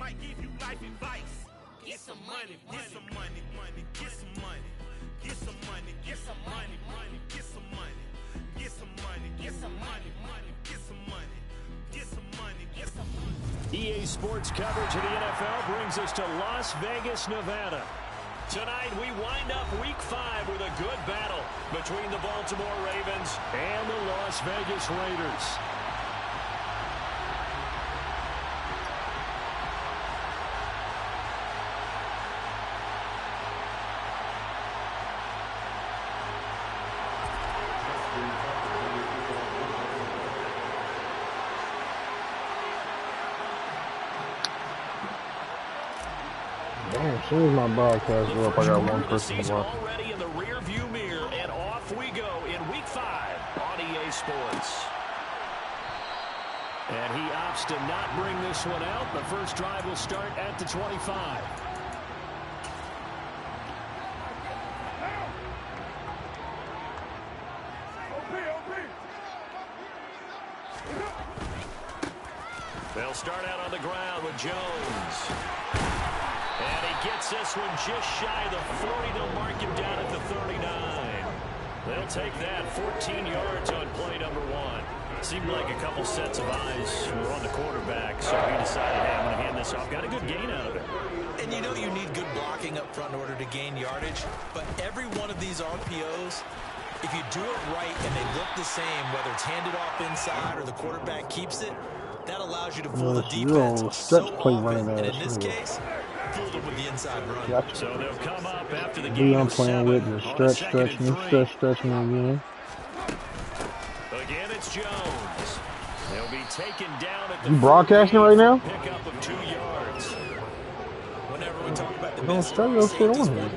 might give you life advice. Get some money, get some money, get some money, get some money, get some money, get some money, get some money, get some money, get some money, get some money, get some money. EA Sports coverage of the NFL brings us to Las Vegas, Nevada. Tonight, we wind up Week 5 with a good battle between the Baltimore Ravens and the Las Vegas Raiders. As soon as my broadcast go up, I got one person to watch. Already in the rear view mirror, and off we go in Week 5 on EA Sports. And he opts to not bring this one out. The first drive will start at the 25. They'll start out on the ground with Jones. And he gets this one just shy of the 40. They'll mark him down at the 39. They'll take that 14 yards on play number 1. Seemed like a couple sets of eyes were on the quarterback, so he decided, hey, I'm going to hand this off. Got a good gain out of it. And you know you need good blocking up front in order to gain yardage, but every one of these RPOs, if you do it right and they look the same, whether it's handed off inside or the quarterback keeps it, that allows you to fool the defense so often. And in this case, fooled them with the inside run. Gotcha. So they'll come up after the game. I'm playing with just stretch me again. Again, it's Jones. They'll be taken down at the you broadcasting right now? Pickup of 2 yards. Whenever we talk about the don't best tell your shit on here.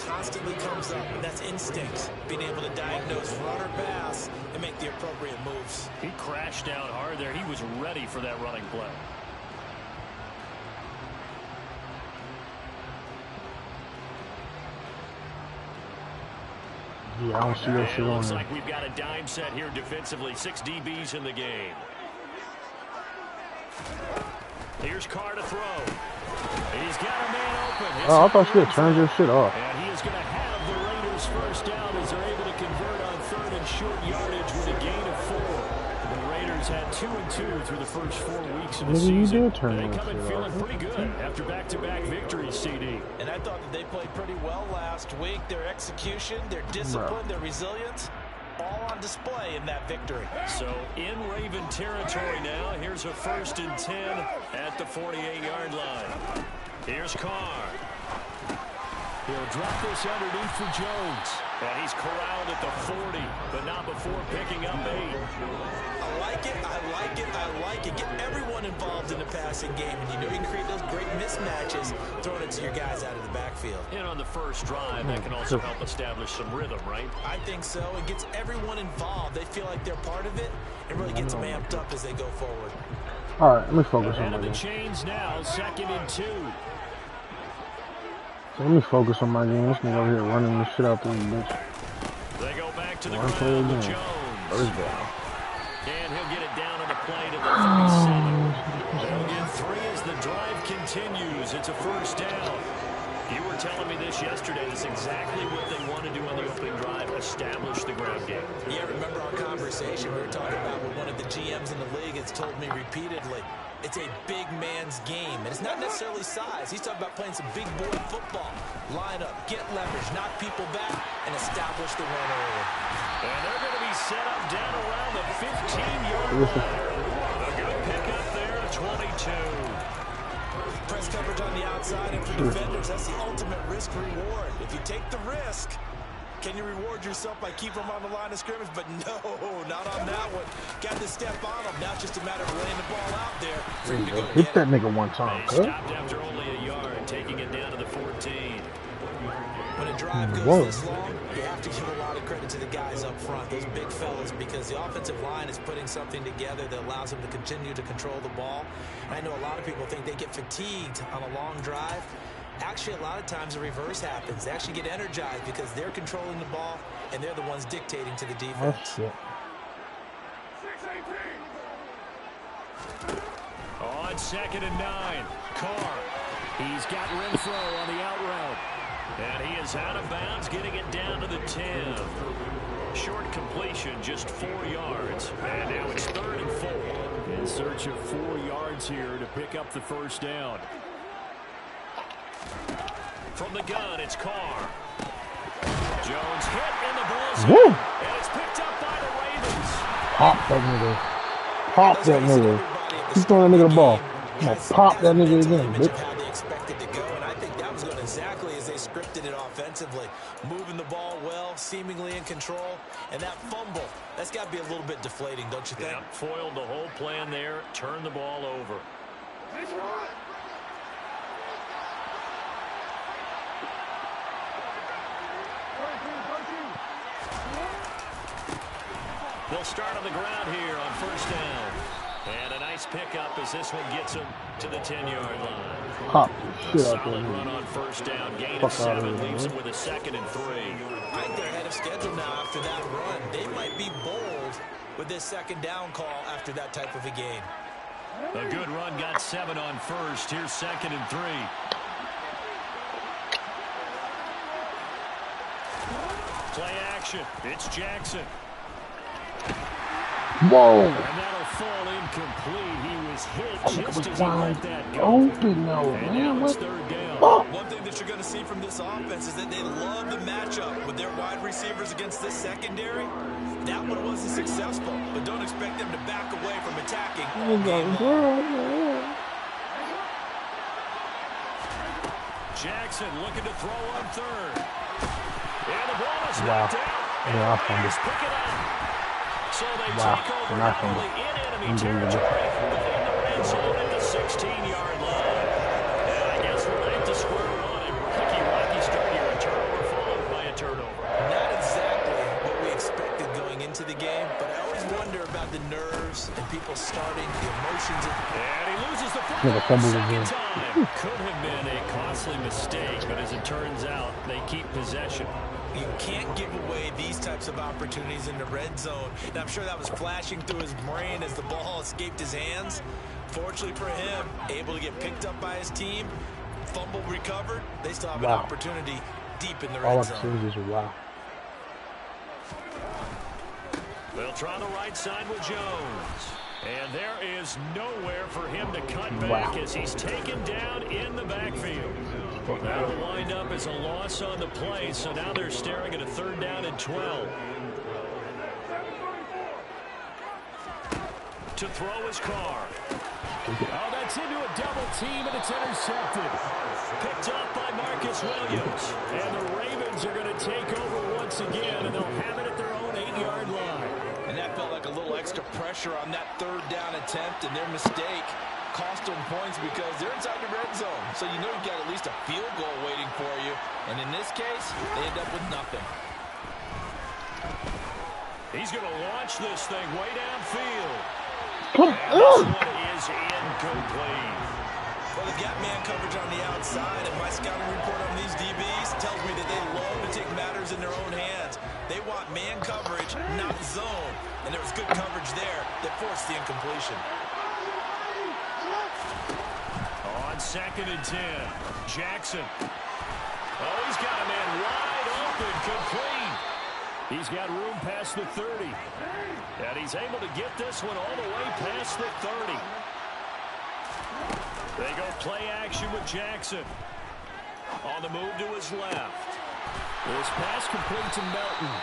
constantly comes up, and that's instinct. Being able to diagnose run or pass and make the appropriate moves. He crashed down hard there. He was ready for that running play. Yeah, I don't see your shit on Looks here. like we've got a dime set here defensively. 6 DBs in the game. Here's Carr to throw. He's got a man open. Oh, I thought you had turned your shit off. And he is going to have the Raiders first down as they're able to convert on 3rd and short yardage with a gain of 4. The Raiders had 2 and 2 through the first 4 weeks of the season. You did turn they your come in shit feeling off. pretty good after back-to-back victories, CD. And I thought that they played pretty well last week. Their execution, their discipline, their resilience, all on display in that victory. So in Raven territory now. Here's a 1st and 10 at the 48-yard line. Here's Carr. He'll drop this underneath for Jones. And he's corralled at the 40, but not before picking up 8. I like it, I like it, I like it. Get everyone involved in the passing game, and you know you can create those great mismatches throwing it to your guys out of the backfield. And on the first drive, that can also help establish some rhythm, right? I think so. It gets everyone involved. They feel like they're part of it and really gets them amped up as they go forward. All right, let me focus on Out my of the game. chains now, 2nd and 2. Let me focus on my game. This nigga over here running this shit out this bitch. They go back to the One play ground with again. Jones. First down. And he'll get it down on the play to the 37. They'll get 3 as the drive continues. It's a first down. You were telling me this yesterday. That's exactly what they want to do on the opening drive, establish the ground game. Yeah, remember our conversation we were talking about with one of the GMs in the league has told me repeatedly, it's a big man's game, and it's not necessarily size. He's talking about playing some big boy football. Line up, get leverage, knock people back, and establish the run early. And they're going to be set up down around the 15-yard line. A good pickup there at 22. Press coverage on the outside, and for defenders, that's the ultimate risk-reward. If you take the risk, can you reward yourself by keeping them on the line of scrimmage? But no, not on that one. Got to step on them. Now it's just a matter of laying the ball out there for him to go Hit that nigga one time, They cuz. stopped after only a yard, taking it down to the 14. When a drive goes this long, you have to give a lot of credit to the guys up front, those big fellas, because the offensive line is putting something together that allows them to continue to control the ball. And I know a lot of people think they get fatigued on a long drive. Actually, a lot of times the reverse happens. They actually get energized because they're controlling the ball, and they're the ones dictating to the defense. Oh, shit. On on 2nd and 9. Carr. He's got Renfro on the out route. And he is out of bounds, getting it down to the 10. Short completion, just 4 yards. And now it's 3rd and 4. In search of 4 yards here to pick up the first down. From the gun, it's Carr. Jones hit in the ball zone. And it's picked up by the Ravens. Pop that nigga. Pop that nigga. He's throwing that nigga the ball. I'm gonna pop that nigga again, bitch. How they expected to go, and I think that was going exactly as they scripted it offensively. Moving the ball well, seemingly in control, and that fumble, that's got to be a little bit deflating, don't you think? Yeah, foiled the whole plan there, turned the ball over. They'll start on the ground here on 1st down. And a nice pickup as this one gets him to the 10-yard line. Pop shit out Solid there. run on 1st down. Gain of 7 leaves him with a 2nd and 3. I think they're ahead of schedule now after that run. They might be bold with this 2nd down call after that type of a gain. A good run, got 7 on 1st. Here's 2nd and 3. Play action. It's Jackson. Whoa. And that'll fall incomplete. He was hit just as he let that go. Open now, And man. now it's What? 3rd down. One thing that you're going to see from this offense is that they love the matchup with their wide receivers against this secondary. That one wasn't successful, but don't expect them to back away from attacking all game long. Jackson looking to throw on 3rd. And the ball is Wow. knocked out. And Yeah, I the found Bears it. pick it up. So they Wow. take over And I not found only it. in enemy Unbelievable. territory, but in the red zone at the 16-yard line. And I guess we're back to square one. And rocky start here. A turnover followed by a turnover. Not exactly what we expected going into the game, but I always wonder about the nerves and people starting, the emotions. And he loses the Never football fumbled second again. time. Could have been a costly mistake, but as it turns out, they keep possession. You can't give away these types of opportunities in the red zone. And I'm sure that was flashing through his brain as the ball escaped his hands. Fortunately for him, able to get picked up by his team, fumble recovered. They still have an opportunity deep in the All red zone. opportunities are wow. They'll try the right side with Jones. And there is nowhere for him to cut back as he's taken down in the backfield. That'll wind up as a loss on the play, so now they're staring at a 3rd down and 12. To throw his Carr. Oh, that's into a double team, and it's intercepted. Picked up by Marcus Williams. And the Ravens are going to take over once again, and they'll have it at their own 8-yard line. And that felt like a little extra pressure on that 3rd down attempt, and their mistake cost them points because they're inside the red zone. So you know you've got at least a field goal waiting for you. And in this case, they end up with nothing. He's going to launch this thing way downfield. Come And this one is incomplete. Well, they've got man coverage on the outside, and my scouting report on these DBs tells me that they love to take matters in their own hands. They want man coverage, not zone. And there was good coverage there that forced the incompletion. On 2nd and 10, Jackson. Oh, he's got a man wide open, complete. He's got room past the 30. And he's able to get this one all the way past the 30. They go play action with Jackson. On the move to his left. This pass complete to Melton.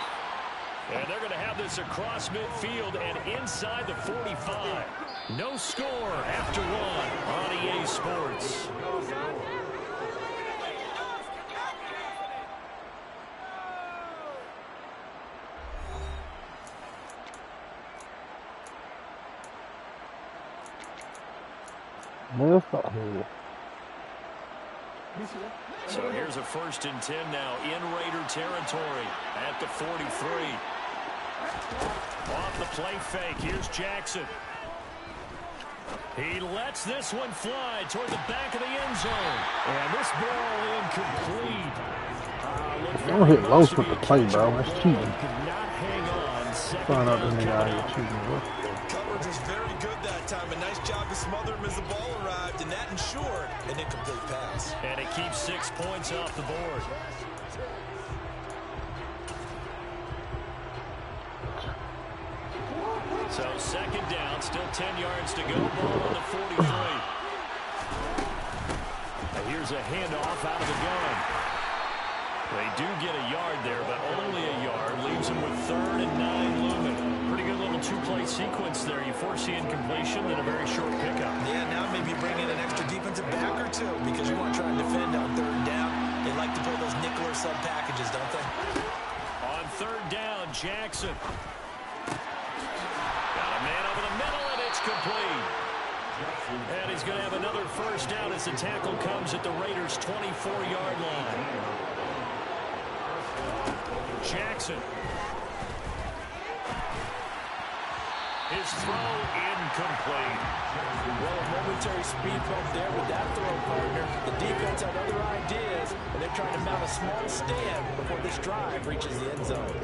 And they're going to have this across midfield and inside the 45. No score after 1 on EA Sports. So here's a 1st and 10 now in Raider territory at the 43. Off the play fake, here's Jackson. He lets this one fly toward the back of the end zone. And this ball incomplete. Don't hit low with the play, bro. That's cheating. Could not hang on. Find out this nigga out here cheating, bro. Coverage was very good that time. A nice job to smother him as the ball arrived, and that ensured an incomplete pass. And it keeps 6 points off the board. So second down, still 10 yards to go. Ball on the 43. Now here's a handoff out of the gun. They do get a yard there, but only a yard. Leaves them with 3rd and 9 looming. Pretty good little 2-play sequence there. You foresee incompletion, then a very short pickup. Yeah, now maybe bring in an extra defensive back or two because you want to try and defend on 3rd down. They like to pull those nickel or sub packages, don't they? On 3rd down, Jackson. Got a man over the middle, and it's complete. And he's going to have another first down as the tackle comes at the Raiders' 24-yard line. Jackson. His throw incomplete. Well, a momentary speed bump there with that throw, partner. The defense had other ideas, and they're trying to mount a small stand before this drive reaches the end zone.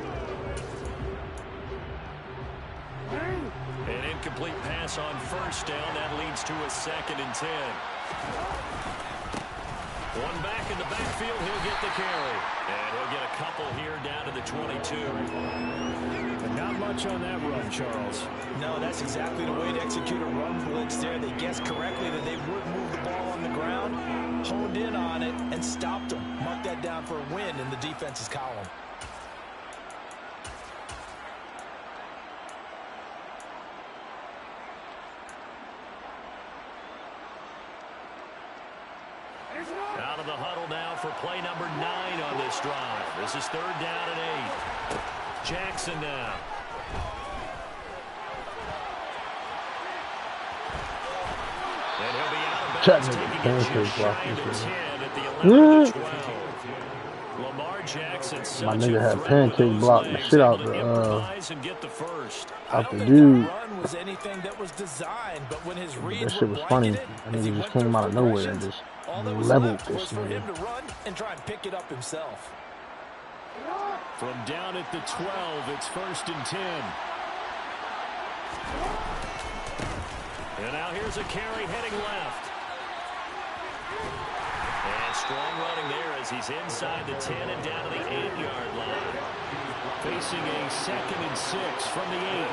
An incomplete pass on first down. That leads to a 2nd and 10. One back in the backfield. He'll get the carry. And he'll get a couple here down to the 22. And not much on that run, Charles. No, that's exactly the way to execute a run blitz there. They guessed correctly that they would move the ball on the ground, honed in on it, and stopped them. Mark that down for a win in the defense's column. Out of the huddle now for play number 9 on this drive. This is 3rd down and 8. Jackson now. And he'll be out of bounds, taking it just shy of the 10 at the 11-12. Lamar Jackson, My such nigga a had threat pancake with blocked those the legs, shit able out to the improvise and get the first. out the That dude. run was anything that was designed, but when his That reads shit were was funny. blanketed, That as he nigga just went came those out of nowhere and progressions, just all that was leveled left this was for him nigga. to run and try and pick it up himself. From down at the 12, it's 1st and 10. And now here's a carry heading left. And strong running there as he's inside the 10 and down to the 8-yard line. Facing a 2nd and 6 from the 8.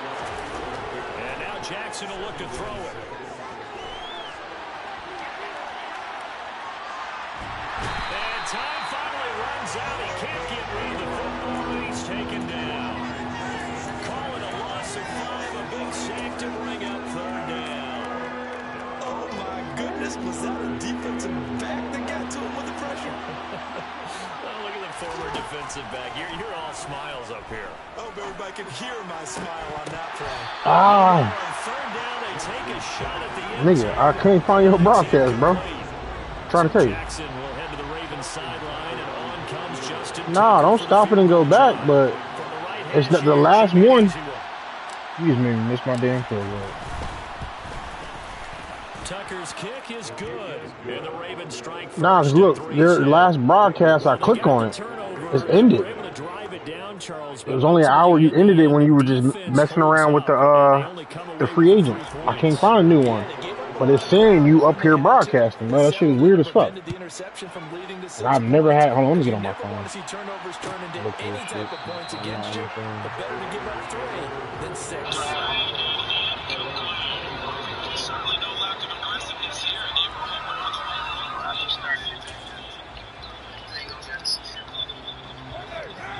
And now Jackson will look to throw it. And time finally runs out. He can't get rid of the football, and he's taken down. Call it a loss of 5, a big sack to bring up 3rd down. Oh, my goodness. Was that a defensive back that got to him with the pressure? Oh, look at the former defensive back. You're all smiles up here. I hope everybody can hear my smile on that play. Ah, On 3rd down, they take a shot at the end nigga, zone. I can't find your broadcast, bro. Trying to tell you. Jackson will head to the Ravens sideline, and on comes Justin. Nah, don't stop it and go back, but it's not the last one. Excuse me, missed my damn field goal. Tucker's kick is good. And the Ravens strike first. Nah, 'cause look, your last broadcast, I click on it. It's ended. It was only an hour. You ended it when you were just messing around with the free agents. I can't find a new one. But it's saying you up here broadcasting, bro. That shit is weird as fuck. And I've never had. Hold on, let me get on my phone. Look at this shit.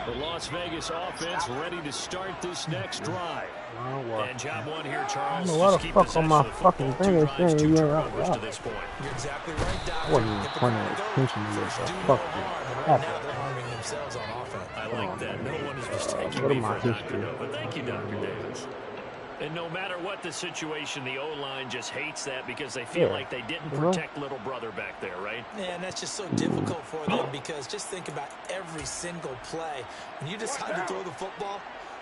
The Las Vegas offense ready to start this next drive. And job one here, Charles. I don't know why the fuck on my fucking thing is saying you ain't out loud. You're exactly right, Doc. I wasn't even paying attention to this. Fuck you. Now they're harming themselves on offense. I like that. No one is mistaking Go to me my for history. Dr. No, but thank you, Dr. Davis. And no matter what the situation, the O-line just hates that because they feel like they didn't protect little brother back there, right? Yeah, and that's just so difficult for them because just think about every single play. When you decide to throw the football,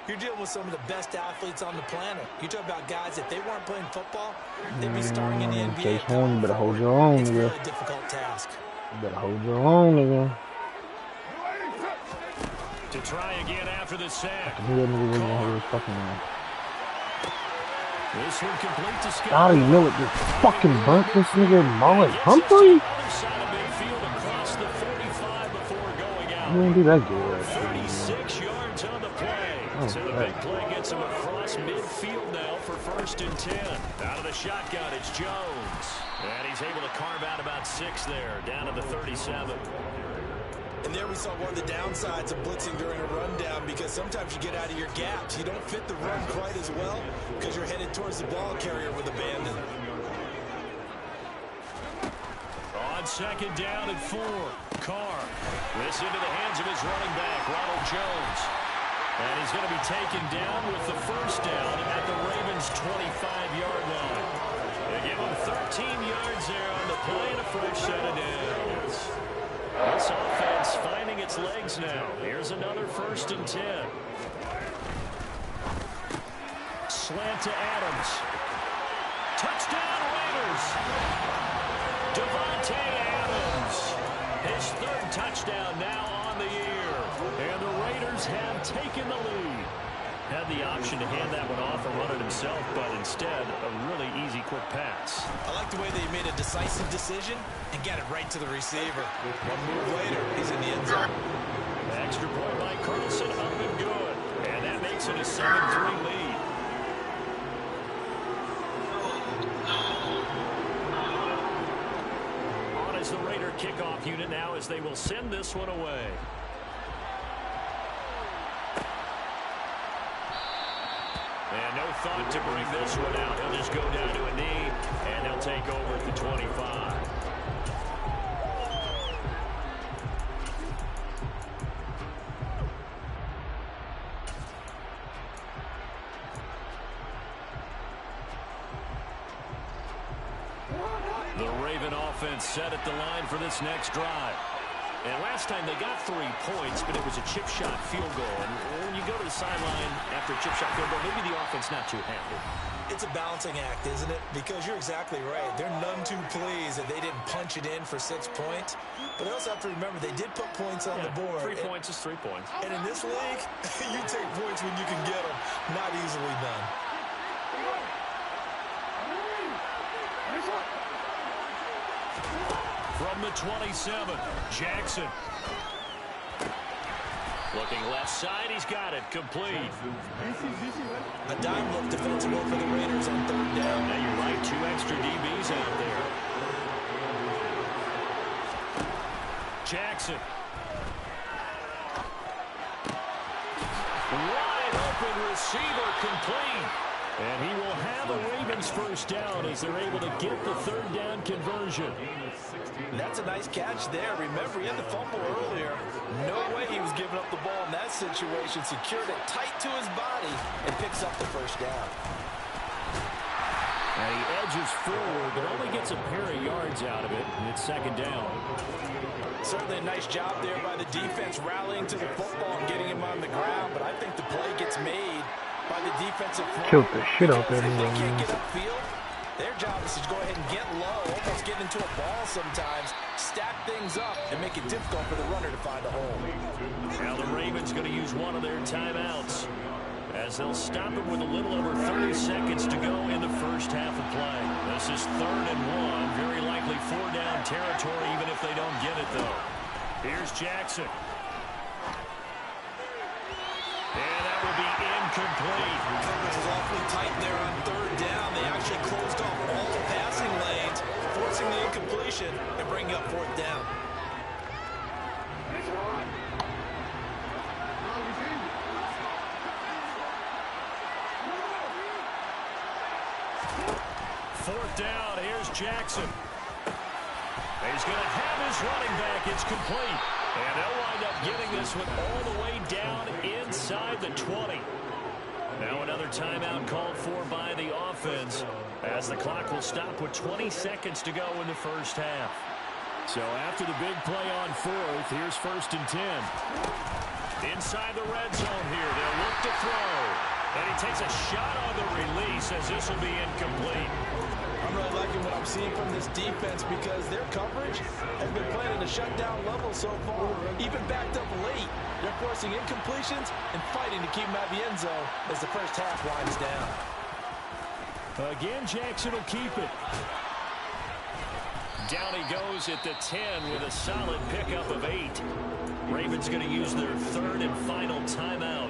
you're dealing with some of the best athletes on the planet. You talk about guys, if they weren't playing football, they'd be starring in the NBA. Chase Horn, you better hold your own, It's a nigga. really difficult task. You better hold your own, nigga. To try again after the sack. Who that nigga really gonna hold his fucking This one complete to Scott. Scotty Miller just fucking burnt this nigga Molly Humphrey. You don't do that good. 36 yards on the play. Oh, so the big play gets him across midfield now for 1st and 10. Out of the shotgun, it's Jones. And he's able to carve out about 6 there, down to the 37. And there we saw one of the downsides of blitzing during a rundown, because sometimes you get out of your gaps. You don't fit the run quite as well because you're headed towards the ball carrier with abandon. On 2nd down and 4, Carr. This into the hands of his running back, Ronald Jones. And he's going to be taken down with the 1st down at the Ravens' 25-yard line. They give him 13 yards there on the play and a fresh set of downs. This offense finding its legs now. Here's another 1st and 10. Slant to Adams. Touchdown, Raiders. Devontae Adams. His 3rd touchdown now on the year. And the Raiders have taken the lead. Had the option to hand that one off and run it himself, but instead, a really easy, quick pass. I like the way they made a decisive decision and got it right to the receiver. One move later, he's in the end zone. Extra point by Carlson, up and good. And that makes it a 7-3 lead. On is the Raider kickoff unit now as they will send this one away. And no thought to bring this one out. He'll just go down to a knee, and he'll take over at the 25. The Raven offense set at the line for this next drive. And last time they got 3 points, but it was a chip shot field goal. And when you go to the sideline after a chip shot field goal, maybe the offense not too happy. It's a balancing act, isn't it? Because you're exactly right. They're none too pleased that they didn't punch it in for 6 points. But they also have to remember they did put points on the board. 3 points is 3 points. And in this league, you take points when you can get them. Not easily done. From the 27, Jackson. Looking left side, he's got it, complete. A dime look defensively for the Raiders on 3rd down. Now you're right, 2 extra DBs out there. Jackson. Wide open receiver, complete. And he will have a Ravens 1st down as they're able to get the 3rd down conversion. That's a nice catch there. Remember, he had the fumble earlier. No way he was giving up the ball in that situation. Secured it tight to his body and picks up the 1st down. And he edges forward, but only gets a pair of yards out of it, and it's 2nd down. Certainly a nice job there by the defense rallying to the football and getting him on the ground, but I think the play gets made by the defensive front. Killed the shit out there. If they can't get upfield, their job is to go ahead and get low, almost get into a ball sometimes, stack things up, and make it difficult for the runner to find a hole. Now the Ravens going to use one of their timeouts as they'll stop it with a little over 30 seconds to go in the 1st half of play. This is 3rd and 1, very likely 4-down territory, even if they don't get it, though. Here's Jackson. And that will be incomplete. Coverage was awfully tight there on 3rd down. They actually closed off all the passing lanes, forcing the incompletion and bringing up 4th down. Fourth down, here's Jackson. He's going to have his running back. It's complete. And they'll wind up getting this one all the way down inside the 20. Now another timeout called for by the offense as the clock will stop with 20 seconds to go in the 1st half. So after the big play on 4th, here's 1st and 10. Inside the red zone here, they'll look to throw. And he takes a shot on the release as this will be incomplete. I'm really liking what I'm seeing from this defense because their coverage has been playing at a shutdown level so far, even backed up late. They're forcing incompletions and fighting to keep them out of the end zone as the 1st half winds down. Again, Jackson will keep it. Down he goes at the 10 with a solid pickup of 8. Ravens going to use their third and final timeout.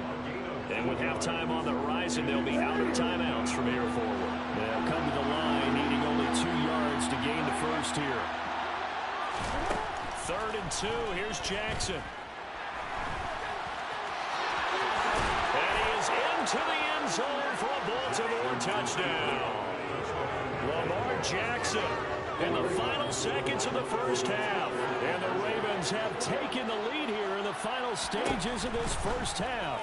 And with halftime on the horizon, they'll be out of timeouts from here forward. They'll come to the line, needing only 2 yards to gain the first here. 3rd and 2. Here's Jackson. And he is into the end zone for a Baltimore touchdown. Lamar Jackson in the final seconds of the first half. And the Ravens have taken the lead here in the final stages of this first half.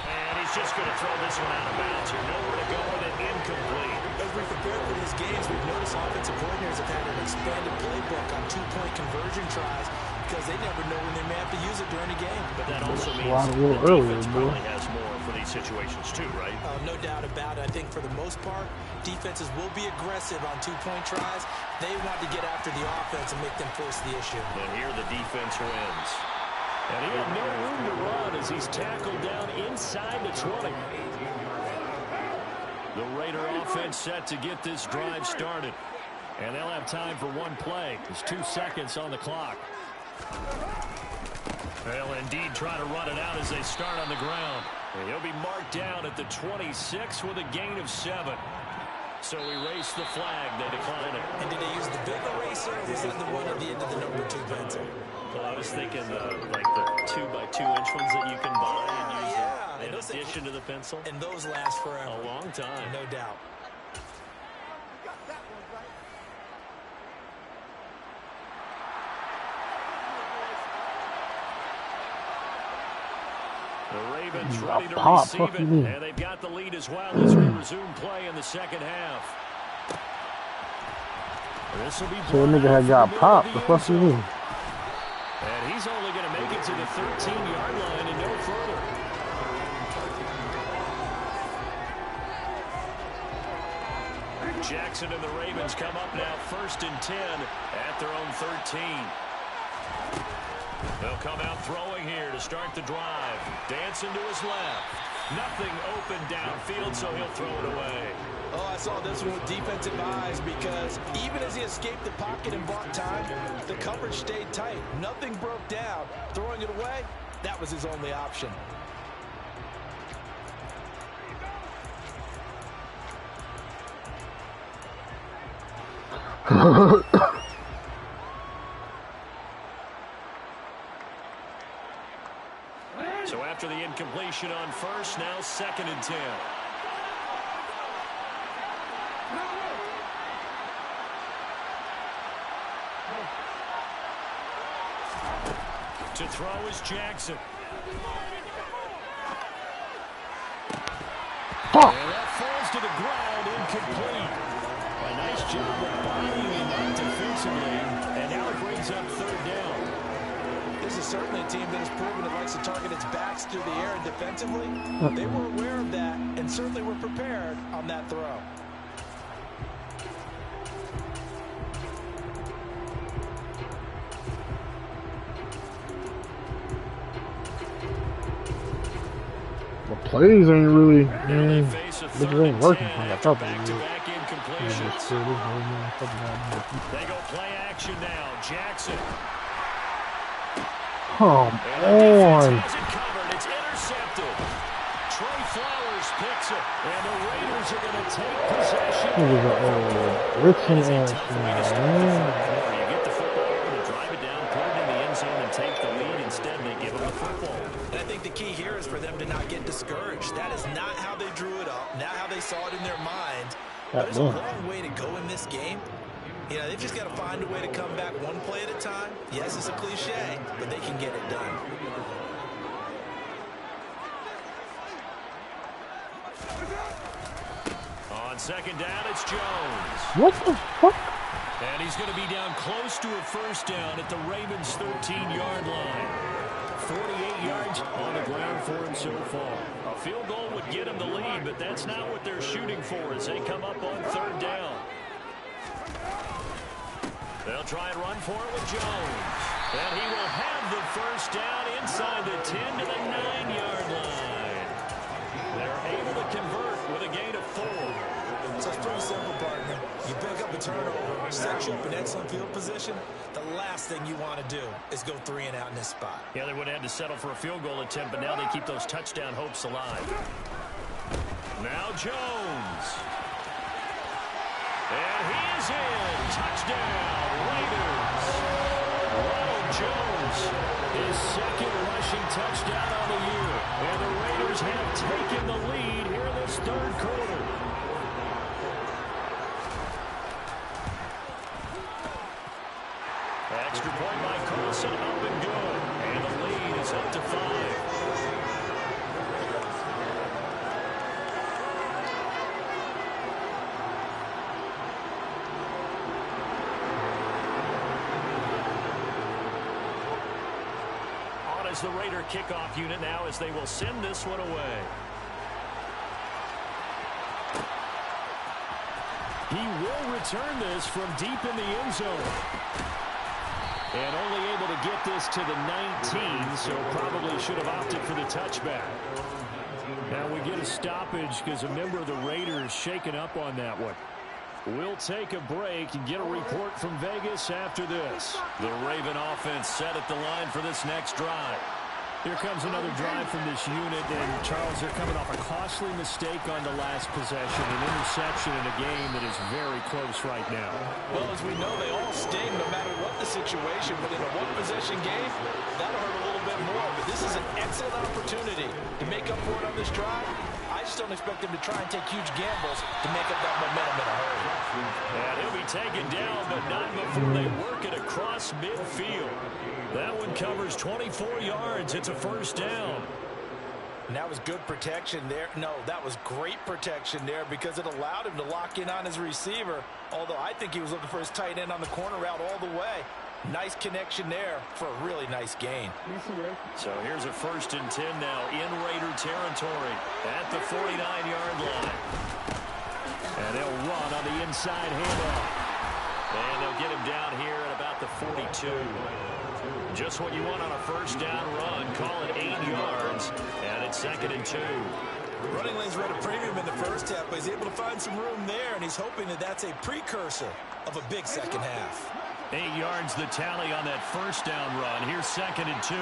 And he's just going to throw this one out of bounds here. Nowhere to go with it, incomplete. As we prepare for these games, we've noticed offensive coordinators have had an expanded playbook on 2-point conversion tries because they never know when they may have to use it during the game. But that also means a little the earlier, defense probably has more for these situations too, right? No doubt about it. I think for the most part, defenses will be aggressive on 2-point tries. They want to get after the offense and make them force the issue. And here the defense wins. And he had no room to run as he's tackled down inside the 20. The Raider offense set to get this drive started. And they'll have time for one play. There's 2 seconds on the clock. They'll indeed try to run it out as they start on the ground. And he'll be marked down at the 26 with a gain of 7. So erase the flag. They decline it. And did they use the big eraser, or was that the one at the end of the number 2 pencil? Well, I was thinking like the 2x2-inch ones that you can buy and use in addition to the pencil. And those last forever. A long time. No doubt. The Ravens ready to receive it, and they've got the lead as well as we resume play in the second half. This will be so that nigga had got popped. The fuck you mean? And he's only going to make it to the 13-yard line and no further. Jackson and the Ravens come up now 1st and 10 at their own 13. They'll come out throwing here to start the drive. Dancing to his left. Nothing open downfield, so he'll throw it away. Oh, I saw this one with defensive eyes because even as he escaped the pocket and bought time, the coverage stayed tight. Nothing broke down. Throwing it away, that was his only option. So after the incompletion on first, now 2nd and 10. To throw is Jackson. And that falls to the ground, incomplete. A nice job of bodying that defensively, and now it brings up 3rd down. This is certainly a team that has proven it likes to target its backs through the air and defensively. They were aware of that and certainly were prepared on that throw. The plays ain't really, man, this ain't working. I thought they would. They go play action now. Jackson. Come on. It's intercepted. Trey Flowers picks it, and the Raiders are going to take possession. Richard You get the football and drive it down, put it in the end zone, and take the lead. Instead, they give them the football. And I think the key here is for them to not get discouraged. That is not how they drew it up, not how they saw it in their minds. But there's a long way to go in this game. You know, they've just got to find a way to come back one play at a time. Yes, it's a cliche, but they can get it done. On 2nd down, it's Jones. What the fuck? And he's going to be down close to a 1st down at the Ravens' 13-yard line. 48 yards on the ground for him so far. A field goal would get him the lead, but that's not what they're shooting for as they come up on 3rd down. They'll try and run for it with Jones. And he will have the 1st down inside the 10 to the 9-yard line. able to convert with a gain of 4. So it's pretty simple, partner. You pick up a turnover, set you up in excellent field position. The last thing you want to do is go 3 and out in this spot. Yeah, they would have had to settle for a field goal attempt, but now they keep those touchdown hopes alive. Now Jones. And he is in. Touchdown, Raiders. Ronald Jones, his second rushing touchdown on the year. And the Raiders have taken the lead here in this third quarter. Extra point by Carlson, up and good. And the lead is up to 5. On is the Raider kickoff unit now as they will send this one away. He will return this from deep in the end zone. And only able to get this to the 19, so probably should have opted for the touchback. Now we get a stoppage because a member of the Raiders shaken up on that one. We'll take a break and get a report from Vegas after this. The Raven offense set at the line for this next drive. Here comes another drive from this unit, and Charles, they're coming off a costly mistake on the last possession, an interception in a game that is very close right now. Well, as we know, they all sting no matter what the situation, but in a one-possession game, that'll hurt a little bit more. But this is an excellent opportunity to make up for it on this drive. I just don't expect them to try and take huge gambles to make up that momentum in a hurry. And he'll be taken down, but not before they work it across midfield. That one covers 24 yards. It's a first down. And that was good protection there. No, that was great protection there because it allowed him to lock in on his receiver. Although I think he was looking for his tight end on the corner route all the way. Nice connection there for a really nice gain. So here's a 1st and 10 now in Raider territory at the 49-yard line. And they'll run on the inside handoff. And they'll get him down here at about the 42. Just what you want on a first down run. Call it 8 yards. And it's 2nd and 2. Running lanes were at a premium in the first half, but he's able to find some room there, and he's hoping that that's a precursor of a big second half. 8 yards the tally on that first down run. Here's 2nd and 2.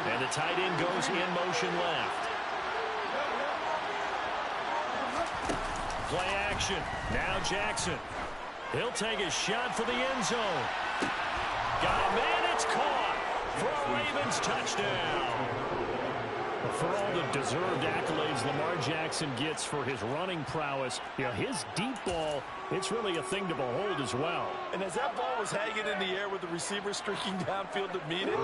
And the tight end goes in motion left. Play action. Now Jackson. He'll take a shot for the end zone. Got him, and it's caught for a Ravens touchdown. For all the deserved accolades Lamar Jackson gets for his running prowess, you know, his deep ball, it's really a thing to behold as well. And as that ball was hanging in the air with the receiver streaking downfield to meet it,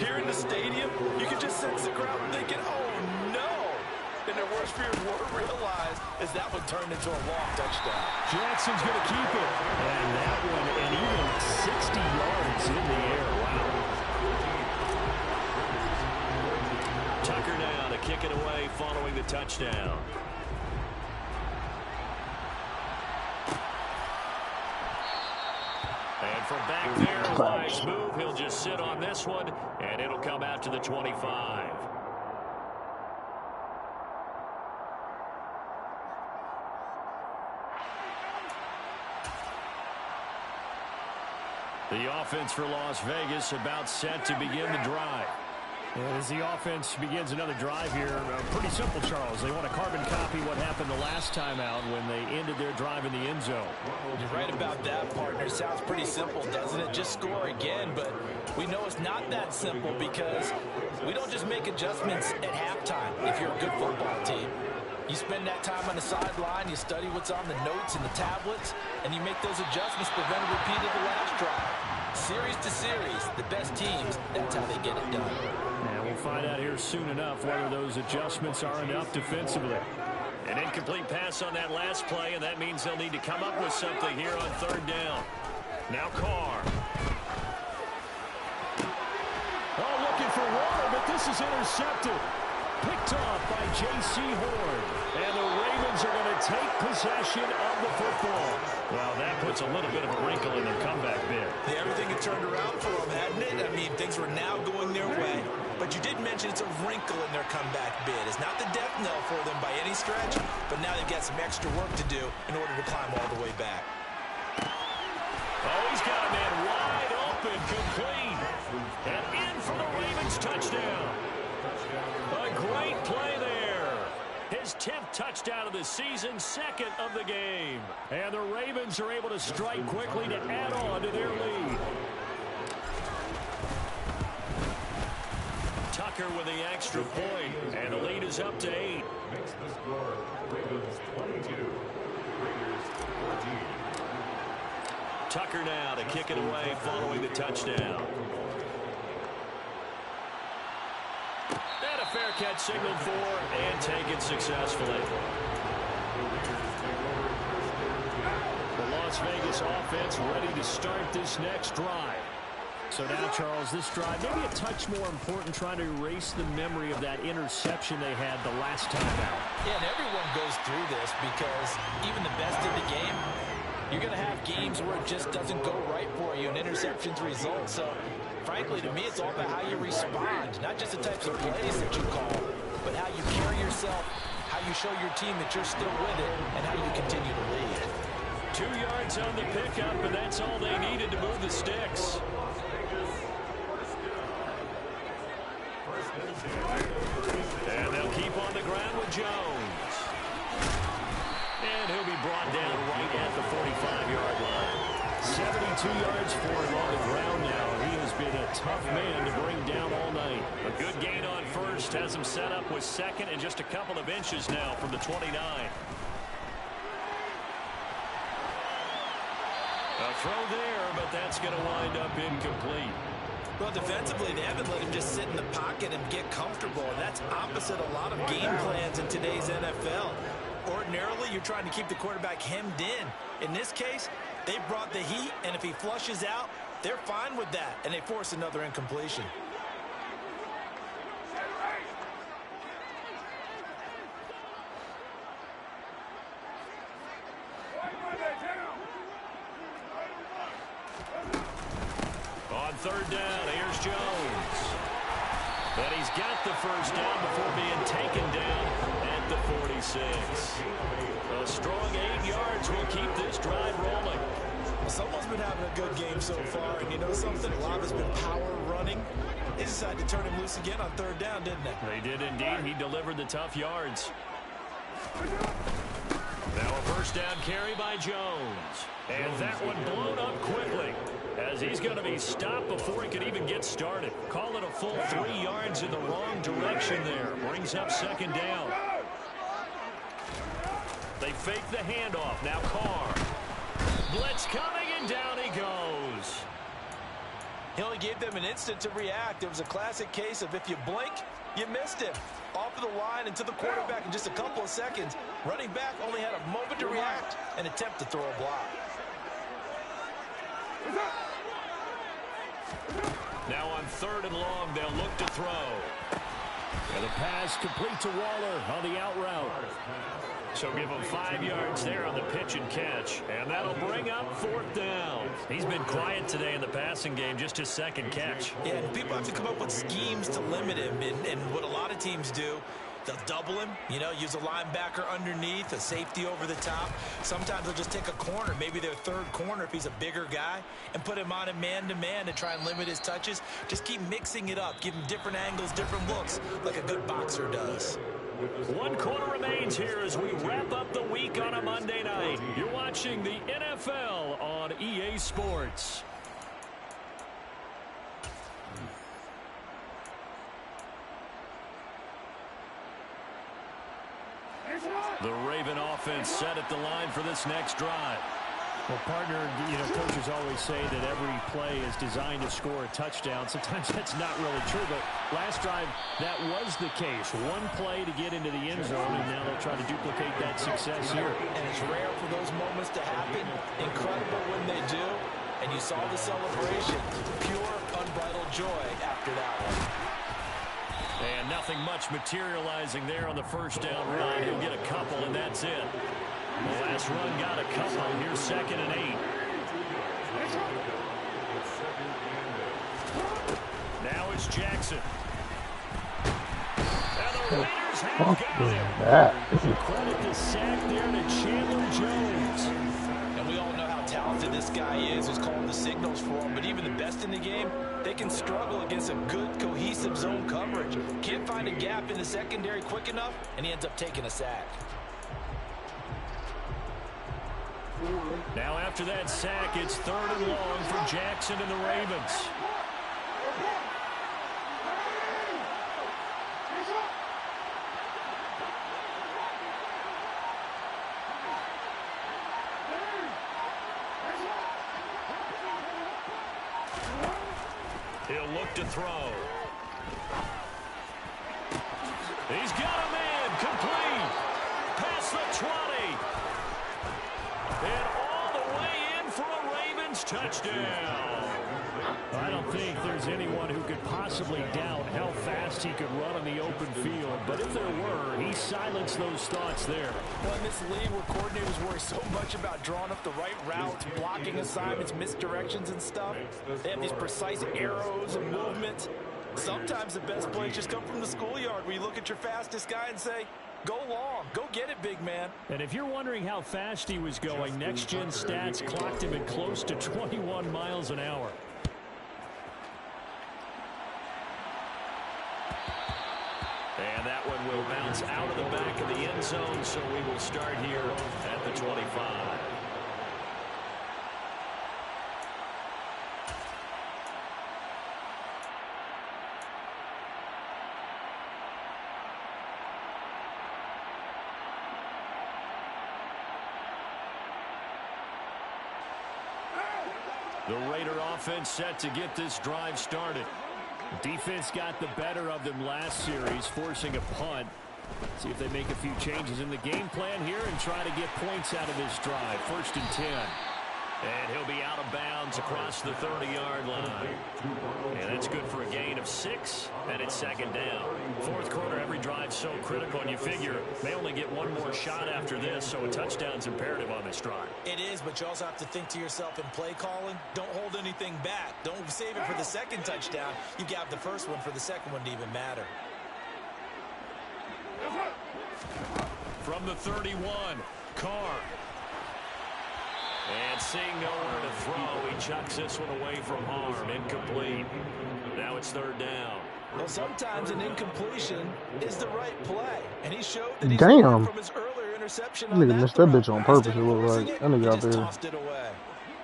here in the stadium, you could just sense the crowd thinking, oh, no. And their worst fears were realized as that one turned into a long touchdown. Jackson's going to keep it. And that one, and even 60 yards in the air. Wow. Tucker now to kick it away following the touchdown. And from back there, wise move. He'll just sit on this one, and it'll come out to the 25. The offense for Las Vegas about set to begin the drive. As the offense begins another drive here, pretty simple, Charles. They want to carbon copy what happened the last time out when they ended their drive in the end zone. You're right about that, partner. Sounds pretty simple, doesn't it? Just score again, but we know it's not that simple because we don't just make adjustments at halftime if you're a good football team. You spend that time on the sideline, you study what's on the notes and the tablets, and you make those adjustments to prevent a repeat of the last drive. Series to series, the best teams, that's how they get it done. And we'll find out here soon enough whether those adjustments are enough defensively. An incomplete pass on that last play, and that means they'll need to come up with something here on 3rd down. Now Carr. Oh, looking for water, but this is intercepted. Picked off by J.C. Horn. And the Ravens are going to take possession of the football. Well, that puts a little bit of a wrinkle in their comeback bid. Yeah, everything had turned around for them, hadn't it? I mean, things were now going their way. But you did mention it's a wrinkle in their comeback bid. It's not the death knell for them by any stretch, but now they've got some extra work to do in order to climb all the way back. Oh, he's got a man wide open, complete. And in for the Ravens touchdown. A great play there. His 10th touchdown of the season, second of the game. And the Ravens are able to strike quickly to add on to their lead. Tucker with the extra point, and the lead is up to 8. Makes the score Ravens 22, Raiders 14. Tucker now to kick it away following the touchdown. And a fair catch signaled for and taken successfully. The Las Vegas offense ready to start this next drive. So now, Charles, this drive maybe a touch more important, trying to erase the memory of that interception they had the last time out. Yeah, and everyone goes through this because even the best in the game, you're going to have games where it just doesn't go right for you and interceptions result. So, frankly, to me, it's all about how you respond, not just the types of plays that you call, but how you carry yourself, how you show your team that you're still with it, and how you continue to lead. 2 yards on the pickup, and that's all they needed to move the sticks. And they'll keep on the ground with Jones. And he'll be brought down right at the 45-yard line. 72 yards for him on the ground now. He has been a tough man to bring down all night. A good gain on first has him set up with second and just a couple of inches now from the 29. A throw there, but that's going to wind up incomplete. Well, defensively, they haven't let him just sit in the pocket and get comfortable, and that's opposite a lot of game plans in today's NFL. Ordinarily, you're trying to keep the quarterback hemmed in. In this case, they brought the heat, and if he flushes out, they're fine with that, and they force another incompletion. On third down, here's Jones. But he's got the first down before being taken down at the 46. A strong 8 yards will keep this drive rolling. Someone's been having a good game so far, and you know something? A lot has been power running. They decided to turn him loose again on third down, didn't they? They did indeed. He delivered the tough yards. Now a first down carry by Jones. And that one blown up quickly, as he's going to be stopped before he could even get started. Call it a full 3 yards in the wrong direction there. Brings up second down. They fake the handoff. Now Carr. Blitz coming, and down he goes. He only gave them an instant to react. It was a classic case of if you blink, you missed him. Off of the line and to the quarterback in just a couple of seconds. Running back only had a moment to react and attempt to throw a block. Now on third and long, they'll look to throw. And the pass complete to Waller on the out route. So give him 5 yards there on the pitch and catch. And that'll bring up fourth down. He's been quiet today in the passing game, just his second catch. Yeah, and people have to come up with schemes to limit him. And what a lot of teams do, they'll double him, you know, use a linebacker underneath, a safety over the top. Sometimes they'll just take a corner, maybe their third corner if he's a bigger guy, and put him on a man-to-man to try and limit his touches. Just keep mixing it up, give him different angles, different looks, like a good boxer does. 1 quarter remains here as we wrap up the week on a Monday night. You're watching the NFL on EA Sports. The Raven offense set at the line for this next drive. Well, partner, you know, coaches always say that every play is designed to score a touchdown. Sometimes that's not really true, but last drive, that was the case. One play to get into the end zone, and now they'll try to duplicate that success here. And it's rare for those moments to happen. Incredible when they do. And you saw the celebration. Pure, unbridled joy after that one. And nothing much materializing there on the first down run. He'll get a couple, and that's it. The last run got a couple. Here's 2nd and 8. Now it's Jackson. And the Raiders have got him. Credit the sack there to Chandler Jones. And we all know how talented this guy is, who's calling the signals for him. But even the best in the game, they can struggle against a good, cohesive zone coverage. Can't find a gap in the secondary quick enough, and he ends up taking a sack. Now after that sack, it's 3rd and long for Jackson and the Ravens. He'll look to throw. He's got a man complete. Past the 20. And all the way in for a Ravens touchdown. I don't think there's anyone who could possibly doubt how fast he could run on the open field. But if there were, he silenced those thoughts there. Well, in this league where coordinators worry so much about drawing up the right routes, blocking assignments, misdirections and stuff, they have these precise arrows and movements. Sometimes the best plays just come from the schoolyard where you look at your fastest guy and say, go long. Go get it, big man. And if you're wondering how fast he was going, Next Gen Stats clocked him at close to 21 miles an hour. And that one will bounce out of the back of the end zone, so we will start here at the 25. The Raider offense set to get this drive started. Defense got the better of them last series, forcing a punt. See if they make a few changes in the game plan here and try to get points out of this drive. 1st and 10. And he'll be out of bounds across the 30-yard line. And that's good for a gain of 6, and it's 2nd down. 4th quarter, every drive's so critical, and you figure they only get one more shot after this, so a touchdown's imperative on this drive. It is, but you also have to think to yourself in play calling, don't hold anything back. Don't save it for the 2nd touchdown. You got the first one for the 2nd one to even matter. From the 31, Carr. And seeing nowhere to throw, he chucks this one away from harm. Incomplete. Now it's 3rd down. Well, sometimes an incompletion is the right play. And he showed that he's Damn. from his earlier interception. Nigga missed that bitch on purpose, it looked like. That nigga out there. Tossed it away.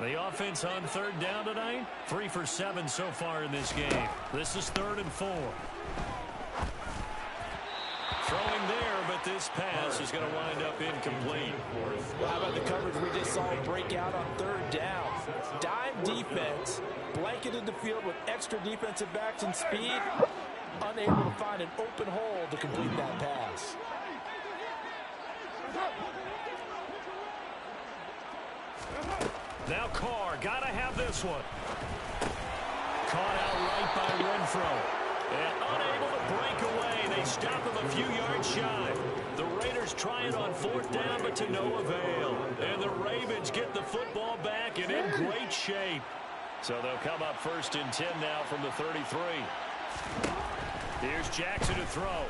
The offense on 3rd down tonight, 3 for 7 so far in this game. This is 3rd and 4. Throwing there, but this pass is going to wind up incomplete. Well, how about the coverage we just saw break out on 3rd down? Dime defense, blanketed the field with extra defensive backs and speed, unable to find an open hole to complete that pass. Now Carr, got to have this one. Caught out right by Renfro. And unable to break away. They stop him a few yards shy. The Raiders try it on 4th down, but to no avail. And the Ravens get the football back and in great shape. So they'll come up 1st and 10 now from the 33. Here's Jackson to throw.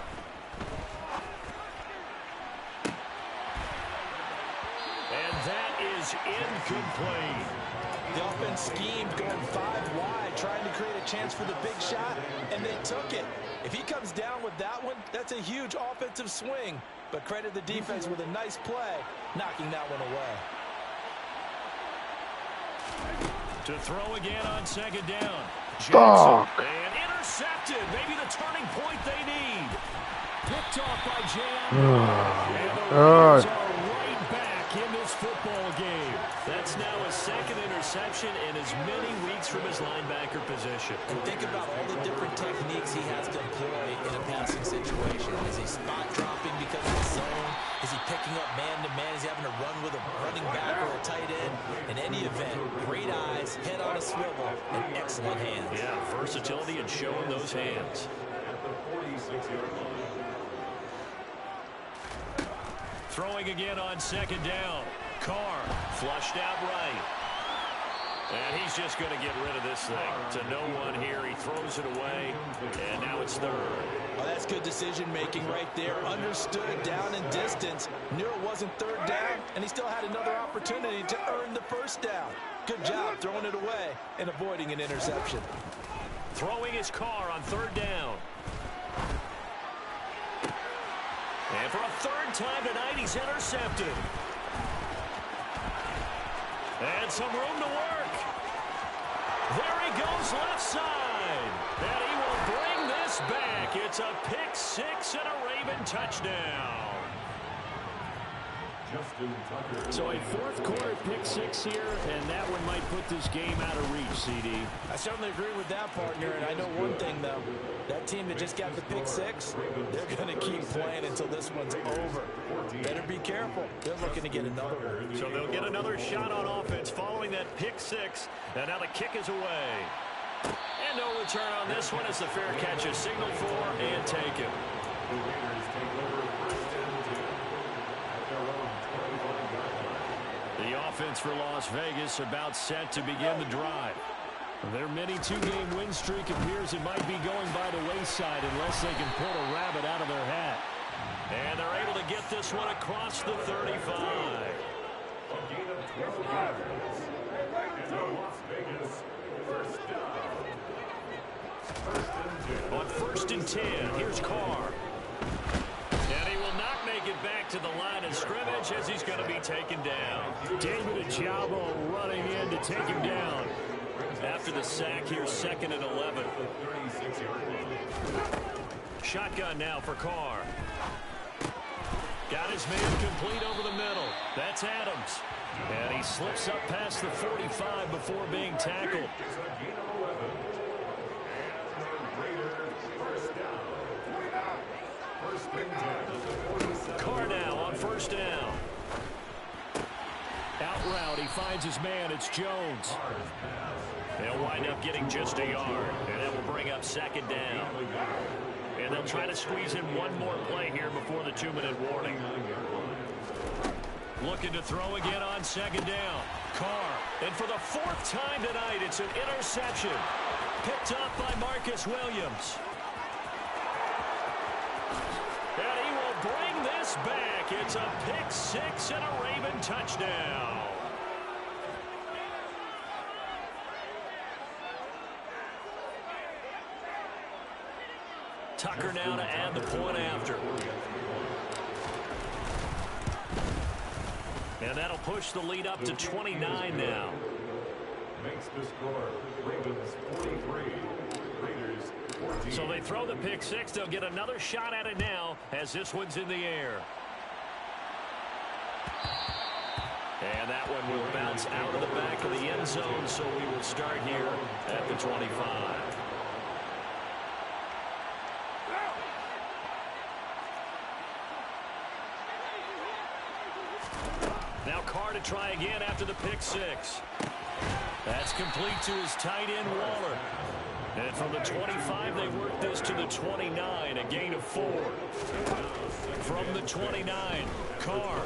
And that is incomplete. The offense schemed going 5 wide, trying to create a chance for the big shot, and they took it. If he comes down with that one, that's a huge offensive swing. But credit the defense with a nice play, knocking that one away. To throw again on 2nd down. Fuck. And intercepted. Maybe the turning point they need. Picked off by Jay. And the Raiders are right back in this football game. That's now his 2nd interception in as many weeks from his linebacker position. And think about all the different techniques he has to employ in a passing situation. Is he spot dropping because of the zone? Is he picking up man-to-man? Is he having to run with a running back or a tight end? In any event, great eyes, head on a swivel, and excellent hands. Yeah, versatility and showing those hands. the 46-yard line. Throwing again on second down. Carr flushed out right. And he's just going to get rid of this thing. To no one here. He throws it away. And now it's third. Well, that's good decision-making right there. Understood down and distance. Knew it wasn't third down, and he still had another opportunity to earn the first down. Good job throwing it away and avoiding an interception. Throwing his Carr on third down. And for a third time tonight, he's intercepted. And some room to work. There he goes left side. And he will bring this back. It's a pick six and a Raven touchdown. So a fourth quarter pick six here, and that one might put this game out of reach, CD. I certainly agree with that, partner, and I know one thing, though. That team that just got the pick six, they're going to keep playing until this one's over. Better be careful. They're looking to get another one. So they'll get another shot on offense following that pick six, and now the kick is away. And no return on this one as the fair catch is signaled for and taken. The Raiders take over first and 2 at their own 25-yard line. The offense for Las Vegas about set to begin the drive. Their mini two-game win streak appears it might be going by the wayside unless they can pull a rabbit out of their hat. And they're able to get this one across the 35. A gain of 12 yards. And now Las Vegas first down. First and 2. On first and 10, here's Carr. And he will not make it back to the line of scrimmage as he's going to be taken down. David Ojabo running in to take him down. After the sack, here's second and 11. 36-yard line. Shotgun now for Carr. Got his man complete over the middle. That's Adams. And he slips up past the 45 before being tackled. It's a gain of 11. And the Raiders first down. First and 10 to the 47. Carr now on first down. Out route, he finds his man. It's Jones. They'll wind up getting just a yard, and that will bring up second down. And they'll try to squeeze in one more play here before the 2-minute warning. Looking to throw again on second down. Carr, and for the fourth time tonight, it's an interception. Picked up by Marcus Williams. And he will bring this back. It's a pick six and a Raven touchdown. Tucker now to add the point after. And that'll push the lead up to 29 now. Makes the score Ravens 43, Raiders 14. So they throw the pick six. They'll get another shot at it now as this one's in the air. And that one will bounce out of the back of the end zone, so we will start here at the 25. Now Carr to try again after the pick six. That's complete to his tight end, Waller. And from the 25, they work this to the 29, a gain of 4. From the 29, Carr.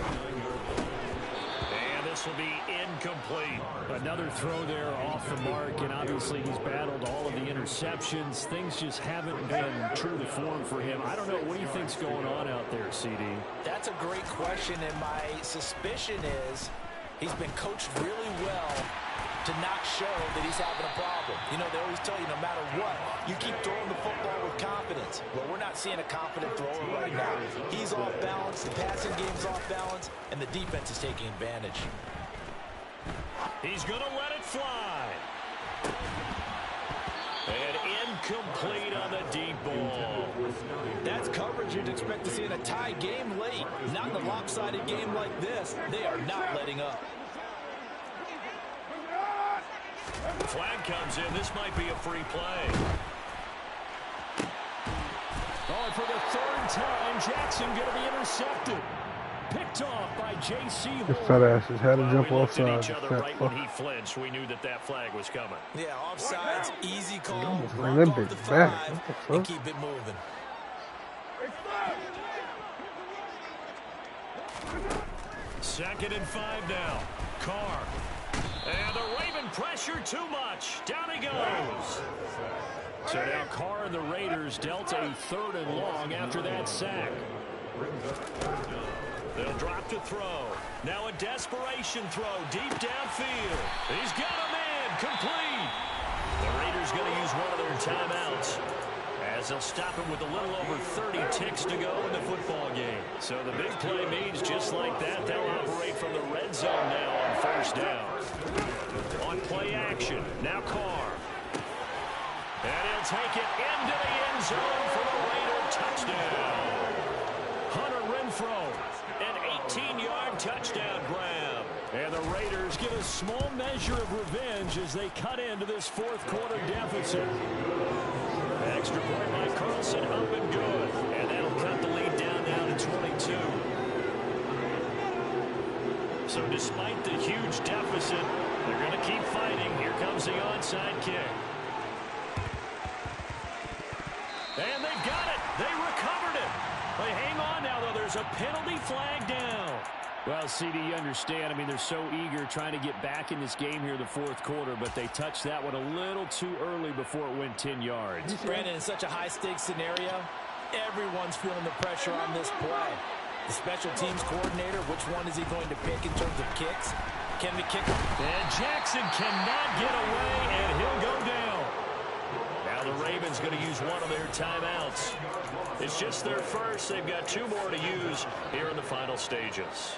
And this will be incomplete. Another throw there off the mark, and obviously he's battled all of the interceptions. Things just haven't been true to form for him. I don't know. What do you think's going on out there, CD? That's a great question, and my suspicion is he's been coached really well to not show that he's having a problem. You know, they always tell you no matter what, you keep throwing the football with confidence. Well, we're not seeing a confident thrower right now. He's off balance, the passing game's off balance, and the defense is taking advantage. He's going to let it fly. And incomplete on the deep ball. That's coverage you'd expect to see in a tie game late. Not in a lopsided game like this. They are not letting up. Flag comes in. This might be a free play. Oh, and for the third time, Jackson going to be intercepted. Picked off by J.C. This fat ass has had to Well, jump we looked at offside. each other right when he flinched. We knew that that flag was coming. Yeah, offsides, easy call, Man, mark that off bitch the back. 5, What the and fuck? keep it moving. Second and 5 now. Carr. And the Raven pressure too much. Down he goes. So now Carr and the Raiders dealt a 3rd and long after that sack. They'll drop to throw. Now a desperation throw deep downfield. He's got a man complete. The Raiders going to use one of their timeouts as they'll stop him with a little over 30 ticks to go in the football game. So the big play means just like that, they'll operate from the red zone now on 1st down. On play action, now Carr. And he'll take it into the end zone for the Raider touchdown. Hunter Renfrow, an 18-yard touchdown grab. And the Raiders get a small measure of revenge as they cut into this 4th quarter deficit. Extra point by Carlson, up and good. And that'll cut the lead down now to 22. So despite the huge deficit, they're going to keep fighting. Here comes the onside kick. And they've got it. They recovered it. They hang on now, though. There's a penalty flag down. Well, CD, you understand. I mean, they're so eager trying to get back in this game here in the 4th quarter, but they touched that one a little too early before it went 10 yards. Brandon, in such a high-stakes scenario, everyone's feeling the pressure on this play. The special teams coordinator, which one is he going to pick in terms of kicks? Can we kick him? And Jackson cannot get away, and he'll go down. Now the Ravens going to use one of their timeouts. It's just their first. They've got 2 more to use here in the final stages.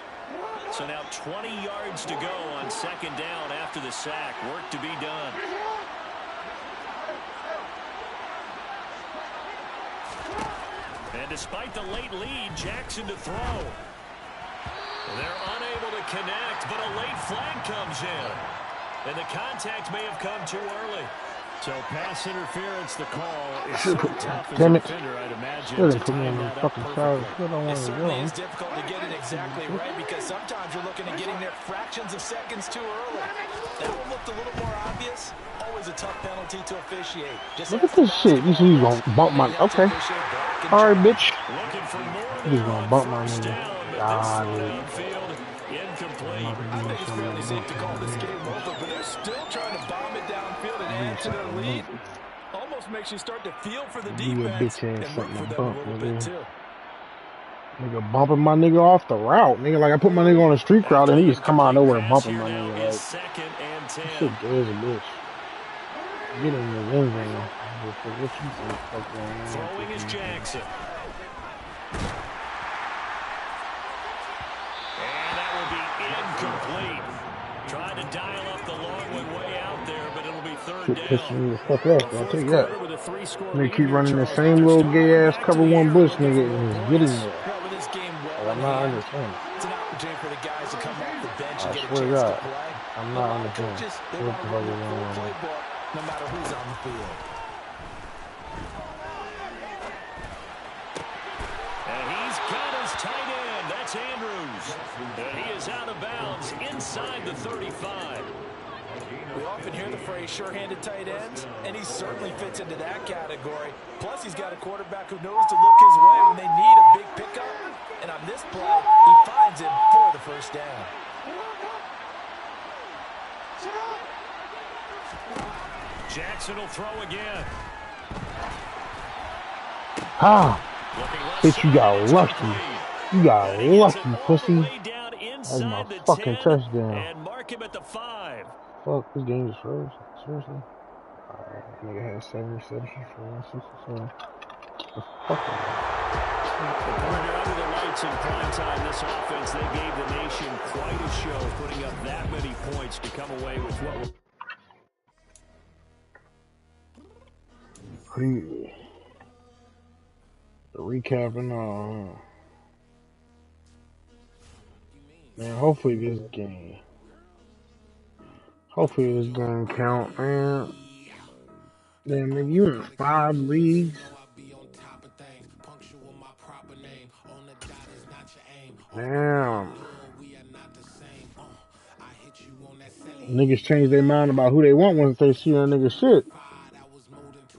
So now 20 yards to go on 2nd down after the sack. Work to be done. And despite the late lead, Jackson to throw. They're unable to connect, but a late flag comes in. And the contact may have come too early. So pass interference, the call is so tough as a Damn it. defender, I'd imagine, Should to have put me tie on the that up fucking side. perfectly. Still don't want It to certainly go. is difficult to get it exactly right because sometimes you're looking at getting there fractions of seconds too early. That one looked a little more obvious. Always a tough penalty to officiate. Just Look at this shit. You see, you gonna bump my. Okay. Alright, bitch. Looking for more You just there gonna on bump my 1st nigga. down, but Ah, this one dude. upfield incomplete. I think it's fairly safe to call this game over, but they're still trying to bomb it downfield and add to their lead. Almost makes you start to feel for the Give you a defense bitch ass and root something for to them a bump, little nigga. bit too. Nigga bumping my nigga off the route. Nigga, like I put my nigga on the street route and he just come out of nowhere bumping my nigga. Like, Is 2nd and this 10. shit dead as a bitch. Get in the end zone. What you think fuck going on? Throwing is Jackson. And that will be incomplete. Trying to dial up the long one way out there, but it'll be 3rd Shit down. pissing me the fuck off. I'll take that. With a 3-score They lead keep here, running the Charles. same They're little still gay ass back to cover the one air, bush looking nigga for more and just points. getting there. Well, with this game well Like, I'm in not hand, understanding. it's an opportunity for the guys to come off the bench I and get a swear to chance to God, play. I'm A not lot of understanding. coaches, they What want the to fuck run is their going full on? playbook no matter who's on the field. And he's got his tight end. That's Andrews. And he is out of bounds inside the 35. We often hear the phrase sure-handed tight ends, and he certainly fits into that category. Plus, he's got a quarterback who knows to look his way when they need a big pickup. And on this play, he finds him for the 1st down. Jackson will throw again. Ah, Looking left bitch, you got side, lucky. incomplete. You got And he gets lucky, it all pussy. the way down That's my inside the fucking 10 touchdown. and mark him at the 5. Fuck, this game is frozen. Seriously? Alright, nigga had 7 receptions for 167. The fuck is When they're under the lights in prime time, this offense, they gave the nation quite a show, putting up that many points to come away with what was... The recap and man, hopefully this game count, man. Damn, nigga, you in 5 leagues? Damn. Niggas change their mind about who they want once they see that nigga shit.